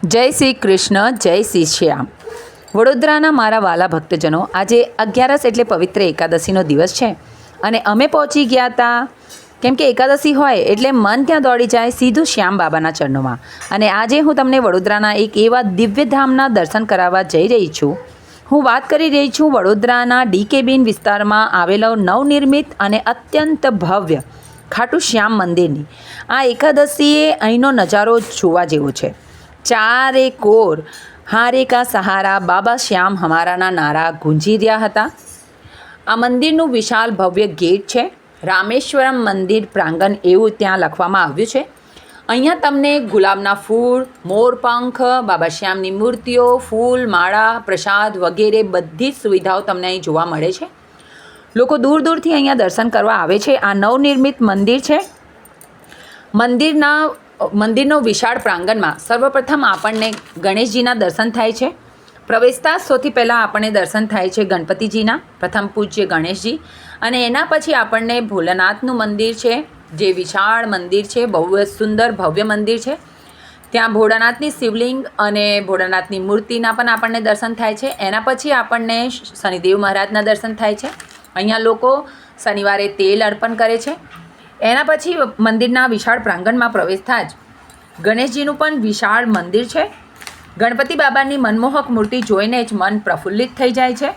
જય શ્રી કૃષ્ણ, જય શ્રી શ્યામ. વડોદરાના મારા વાલા ભક્તજનો, આજે 11 એટલે પવિત્ર એકાદશીનો દિવસ છે અને અમે પહોંચી ગયા હતા. કેમ કે એકાદશી હોય એટલે મન ત્યાં દોડી જાય સીધું શ્યામ બાબાના ચરણોમાં. અને આજે હું તમને વડોદરાના એક એવા દિવ્ય ધામના દર્શન કરાવવા જઈ રહી છું. હું વાત કરી રહી છું વડોદરાના ડીકેબીન વિસ્તારમાં આવેલો નવનિર્મિત અને અત્યંત ભવ્ય ખાટુ શ્યામ મંદિરની. આ એકાદશીએ અહીંનો નજારો જોવા જેવો છે. ચારે કોર હારે કા સહારા બાબા શ્યામ હમારાના નારા ગુંજી રહ્યા હતા. આ મંદિરનું વિશાળ ભવ્ય ગેટ છે. રામેશ્વરમ મંદિર પ્રાંગણ એવું ત્યાં લખવામાં આવ્યું છે. અહીંયા તમને ગુલાબના ફૂલ, મોરપંખ, બાબા શ્યામની મૂર્તિઓ, ફૂલ, માળા, પ્રસાદ વગેરે બધી જ સુવિધાઓ તમને અહીં જોવા મળે છે. લોકો દૂર દૂરથી અહીંયા દર્શન કરવા આવે છે. આ નવનિર્મિત મંદિર છે. મંદિરનો વિશાળ પ્રાંગણમાં સર્વપ્રથમ આપણને ગણેશજીના દર્શન થાય છે. પ્રવેશતા સૌથી પહેલાં આપણને દર્શન થાય છે ગણપતિજીના, પ્રથમ પૂજ્ય ગણેશજી, અને એના પછી આપણને ભોલાનાથનું મંદિર છે, જે વિશાળ મંદિર છે, બહુ જ સુંદર ભવ્ય મંદિર છે. ત્યાં ભોળાનાથની શિવલિંગ અને ભોળાનાથની મૂર્તિના પણ આપણને દર્શન થાય છે. એના પછી આપણને શનિદેવ મહારાજના દર્શન થાય છે. અહીંયા લોકો શનિવારે તેલ અર્પણ કરે છે. એના પછી મંદિરના વિશાળ પ્રાંગણમાં પ્રવેશતા જ ગણેશજીનું પણ વિશાળ મંદિર છે. ગણપતિ બાબાની મનમોહક મૂર્તિ જોઈને જ મન પ્રફુલ્લિત થઈ જાય છે.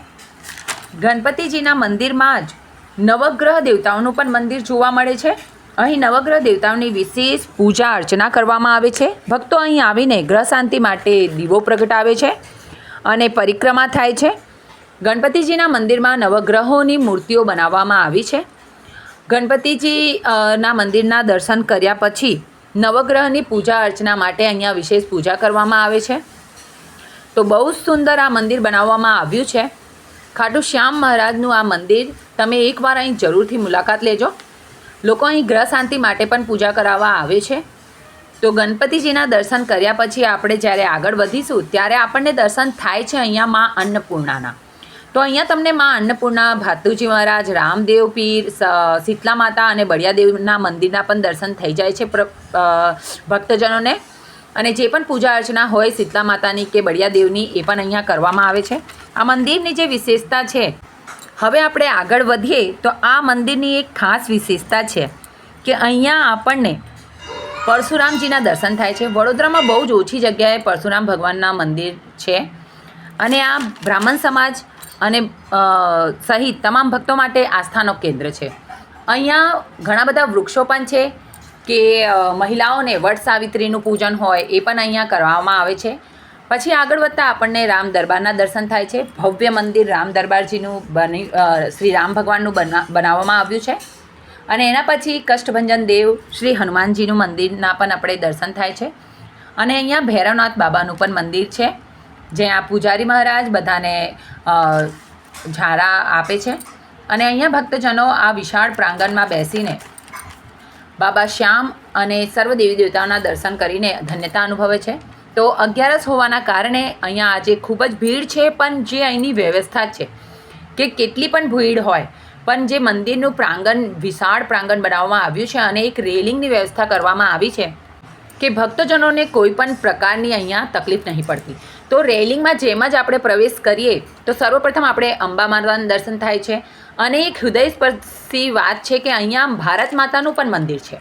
ગણપતિજીના મંદિરમાં જ નવગ્રહ દેવતાઓનું પણ મંદિર જોવા મળે છે. અહીં નવગ્રહ દેવતાઓની વિશેષ પૂજા અર્ચના કરવામાં આવે છે. ભક્તો અહીં આવીને ગ્રહ શાંતિ માટે દીવો પ્રગટાવે છે અને પરિક્રમા થાય છે. ગણપતિજીના મંદિરમાં નવગ્રહોની મૂર્તિઓ બનાવવામાં આવી છે. ગણપતિજીના મંદિરના દર્શન કર્યા પછી નવગ્રહની પૂજા અર્ચના માટે અહીંયા વિશેષ પૂજા કરવામાં આવે છે. તો બહુ જ સુંદર આ મંદિર બનાવવામાં આવ્યું છે. ખાટુ શ્યામ મહારાજનું આ મંદિર તમે એકવાર અહીં જરૂરથી મુલાકાત લેજો. લોકો અહીં ગ્રહ શાંતિ માટે પણ પૂજા કરાવવા આવે છે. તો ગણપતિજીના દર્શન કર્યા પછી આપણે જ્યારે આગળ વધીશું ત્યારે આપણને દર્શન થાય છે અહીંયા મા અન્નપૂર્ણાના. તો અહીંયા તમને મા અન્નપૂર્ણા, ભાતુજી મહારાજ, રામદેવ પીર, શીતલા માતા અને બળિયાદેવના મંદિરના પણ દર્શન થઈ જાય છે ભક્તજનોને. અને જે પણ પૂજા અર્ચના હોય શીતલા માતાની કે બળિયાદેવની એ પણ અહીંયા કરવામાં આવે છે. આ મંદિરની જે વિશેષતા છે, હવે આપણે આગળ વધીએ તો આ મંદિરની એક ખાસ વિશેષતા છે કે અહીંયા આપણને પરશુરામજીના દર્શન થાય છે. વડોદરામાં બહુ જ ઓછી જગ્યાએ પરશુરામ ભગવાનના મંદિર છે અને આ બ્રાહ્મણ સમાજ અને સહિત તમામ ભક્તો માટે આસ્થાનો કેન્દ્ર છે. અહીંયા ઘણા બધા વૃક્ષો પણ છે કે મહિલાઓને વટ સાવિત્રીનું પૂજન હોય એ પણ અહીંયા કરવામાં આવે છે. પછી આગળ વધતા આપણને રામ દરબારના દર્શન થાય છે. ભવ્ય મંદિર રામ દરબારજીનું શ્રી રામ ભગવાનનું બનાવવામાં આવ્યું છે. અને એના પછી કષ્ટભંજન દેવ શ્રી હનુમાનજીનું મંદિરના પણ આપણે દર્શન થાય છે. અને અહીંયા ભૈરવનાથ બાબાનું પણ મંદિર છે, જ્યાં પૂજારી મહારાજ બધાને ઝારા આપે છે. અને અહીંયા ભક્તજનો આ વિશાળ પ્રાંગણમાં બેસીને બાબા શ્યામ અને સર્વ દેવી દેવતાઓના દર્શન કરીને ધન્યતા અનુભવે છે. તો 11 હોવાના કારણે અહીંયા આજે ખૂબ જ ભીડ છે, પણ જે અહીંની વ્યવસ્થા છે કે કેટલી પણ ભીડ હોય પણ જે મંદિરનું પ્રાંગણ વિશાળ પ્રાંગણ બનાવવામાં આવ્યું છે અને એક રેલિંગની વ્યવસ્થા કરવામાં આવી છે કે ભક્તજનોને કોઈ પણ પ્રકારની અહીંયા તકલીફ નહીં પડતી. તો રેલિંગમાં જેમ જ આપણે પ્રવેશ કરીએ તો સર્વપ્રથમ આપણે અંબા માતાના દર્શન થાય છે. અને એક હૃદયસ્પર્શી વાત છે કે અહીંયા ભારત માતાનું પણ મંદિર છે.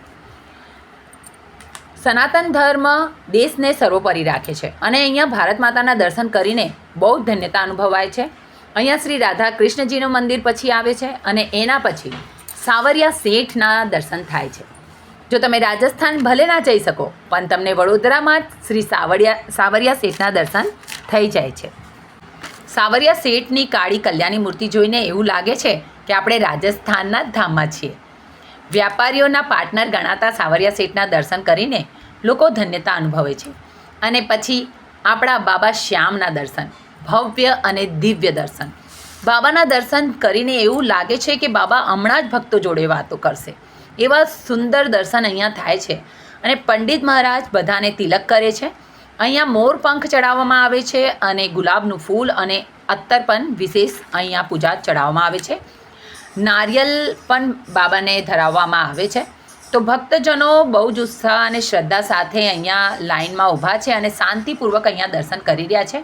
સનાતન ધર્મ દેશને સર્વોપરી રાખે છે અને અહીંયા ભારત માતાના દર્શન કરીને બહુ જ ધન્યતા અનુભવાય છે. અહીંયા શ્રી રાધા કૃષ્ણજીનું મંદિર પછી આવે છે અને એના પછી સાવરિયા શેઠના દર્શન થાય છે. જો તમે રાજસ્થાન ભલે ના જઈ શકો પણ તમને વડોદરામાં જ શ્રી સાવરિયા શેઠના દર્શન થઈ જાય છે. સાવરિયા શેઠની કાળી કલ્યાણી મૂર્તિ જોઈને એવું લાગે છે કે આપણે રાજસ્થાનના જ ધામમાં છીએ. વ્યાપારીઓના પાર્ટનર ગણાતા સાવરિયા શેઠના દર્શન કરીને લોકો ધન્યતા અનુભવે છે. અને પછી આપણા બાબા શ્યામના દર્શન, ભવ્ય અને દિવ્ય દર્શન. બાબાના દર્શન કરીને એવું લાગે છે કે બાબા હમણાં જ ભક્તો જોડે વાતો કરશે. એવા સુંદર દર્શન અહીંયા થાય છે. અને પંડિત મહારાજ બધાને તિલક કરે છે. અહીંયા મોરપંખ ચડાવવામાં આવે છે અને ગુલાબનું ફૂલ અને અત્તર પણ વિશેષ અહીંયા પૂજા ચડાવવામાં આવે છે. નારિયેલ પણ બાબાને ધરાવવામાં આવે છે. તો ભક્તજનો બહુ જ ઉત્સાહ અને શ્રદ્ધા સાથે અહીંયા લાઇનમાં ઊભા છે અને શાંતિપૂર્વક અહીંયા દર્શન કરી રહ્યા છે.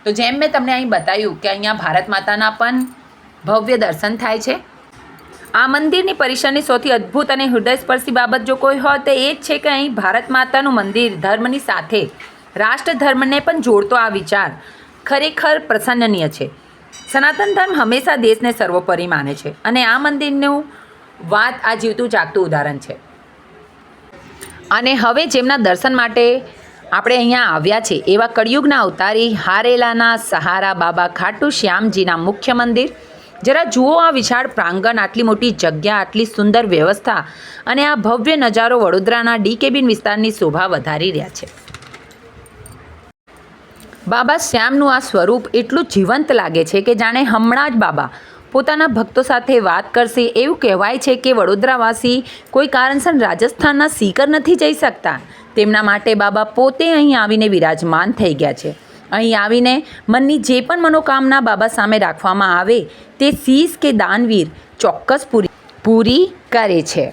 તો જેમ મેં તમને અહીં બતાવ્યું કે અહીંયા ભારત માતાના પણ ભવ્ય દર્શન થાય છે. આ મંદિરની પરિસરની સૌથી અદ્ભુત અને હૃદયસ્પર્શી બાબત જો કોઈ હોય તો એ જ છે કે અહીં ભારત માતાનું મંદિર ધર્મની સાથે રાષ્ટ્ર ધર્મને પણ જોડતો આ વિચાર ખરેખર પ્રસન્નનીય છે. સનાતન ધર્મ હંમેશા દેશને સર્વોપરી માને છે અને આ મંદિરનું વાત આ જીવતું જાગતું ઉદાહરણ છે. અને હવે જેમના દર્શન માટે આપણે અહીંયા આવ્યા છે એવા કળિયુગના અવતારી હારેલાના સહારા બાબા ખાટુ શ્યામજીના મુખ્ય મંદિર. જરા જુઓ આ વિશાળ પ્રાંગણ, આટલી મોટી જગ્યા, આટલી સુંદર વ્યવસ્થા અને આ ભવ્ય નજારો વડોદરાના ડી કેબિન વિસ્તારની શોભા વધારી રહ્યા છે. બાબા શ્યામનું આ સ્વરૂપ એટલું જીવંત લાગે છે કે જાણે હમણાં જ બાબા પોતાના ભક્તો સાથે વાત કરશે. એવું કહેવાય છે કે વડોદરાવાસી કોઈ કારણસર રાજસ્થાનના સીકર નથી જઈ શકતા, તેમના માટે બાબા પોતે અહીં આવીને વિરાજમાન થઈ ગયા છે. અહીં આવીને મનની જે પણ મનોકામના બાબા સામે રાખવામાં આવે તે શીશ કે દાનવીર ચોક્કસ પૂરી કરે છે.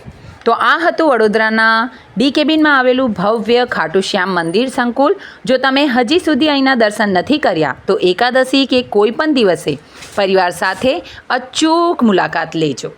તો આ હતું વડોદરાના ડી કેબિનમાં આવેલું ભવ્ય ખાટુ શ્યામ મંદિર સંકુલ. જો તમે હજી સુધી અહીંના દર્શન નથી કર્યા તો એકાદશી કે કોઈ પણ દિવસે પરિવાર સાથે અચૂક મુલાકાત લેજો.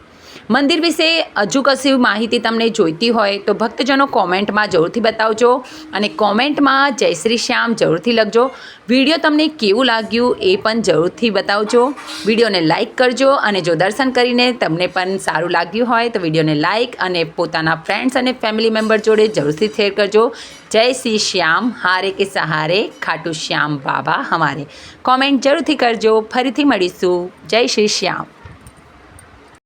મંદિર વિશે હજુ કશી માહિતી તમને જોઈતી હોય તો ભક્તજનો કોમેન્ટમાં જરૂરથી બતાવજો અને કોમેન્ટમાં જય શ્રી શ્યામ જરૂરથી લખજો. વિડીયો તમને કેવું લાગ્યું એ પણ જરૂરથી બતાવજો. વિડીયોને લાઇક કરજો અને જો દર્શન કરીને તમને પણ સારું લાગ્યું હોય તો વિડીયોને લાઇક અને પોતાના ફ્રેન્ડ્સ અને ફેમિલી મેમ્બર જોડે જરૂરથી શેર કરજો. જય શ્રી શ્યામ, હારે કે સહારે ખાટુ શ્યામ બાબા હમારે. કોમેન્ટ જરૂરથી કરજો. ફરીથી મળીશું. જય શ્રી શ્યામ.